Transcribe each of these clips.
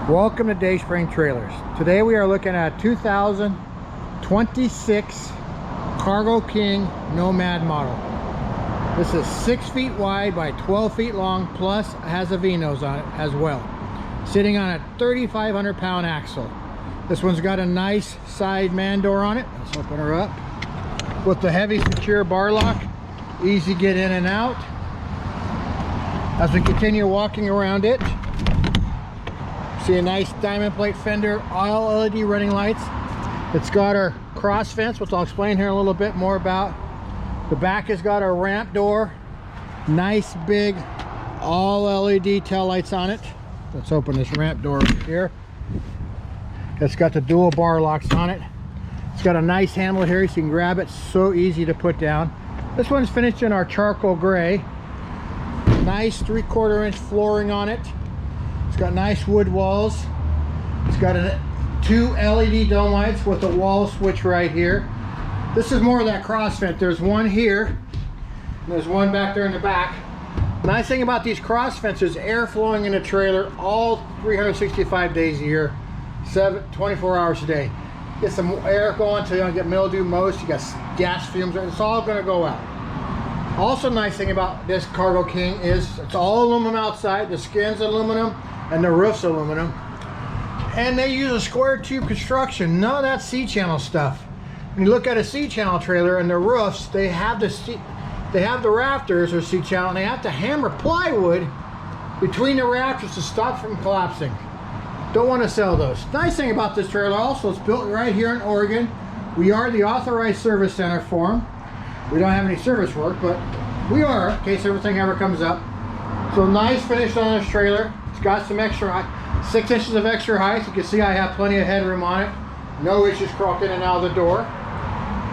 Welcome to Dayspring Trailers. Today we are looking at 2026 Cargo King Nomad model. This is 6 feet wide by 12 feet long, plus has a V-nose on it as well. Sitting on a 3,500 pound axle. This one's got a nice side man door on it. Let's open her up. With the heavy secure bar lock, easy to get in and out. As we continue walking around it, see a nice diamond plate fender, all LED running lights. It's got our cross fence, which I'll explain here a little bit more about. The back has got a ramp door, nice big all LED tail lights on it. Let's open this ramp door here. It's got the dual bar locks on it. It's got a nice handle here so you can grab it, so easy to put down. This one's finished in our charcoal gray. Nice 3/4 inch flooring on it. It's got nice wood walls. It's got two LED dome lights with a wall switch right here. This is more of that cross vent. There's one here, and there's one back there in the back. Nice thing about these cross vents is air flowing in the trailer all 365 days a year, 24 hours a day. Get some air going so you don't get mildew, moist. You got gas fumes. It's all going to go out. Also, nice thing about this Cargo King is it's all aluminum outside. The skin's aluminum and the roof's aluminum. And they use a square tube construction. None of that C-channel stuff. When you look at a C-channel trailer and the roofs, they have the rafters or C-channel, and they have to hammer plywood between the rafters to stop from collapsing. Don't want to sell those. Nice thing about this trailer also, it's built right here in Oregon. We are the authorized service center for them. We don't have any service work, but we are, in case everything ever comes up. So nice finish on this trailer. It's got some extra height, 6 inches of extra height. You can see I have plenty of headroom on it. No issues crawling in and out of the door.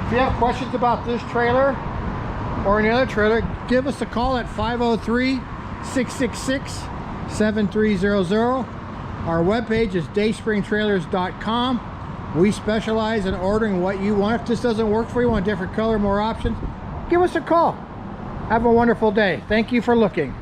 If you have questions about this trailer or any other trailer, give us a call at 503-666-7300. Our webpage is dayspringtrailers.com. We specialize in ordering what you want. If this doesn't work for you, want a different color, more options, give us a call. Have a wonderful day. Thank you for looking.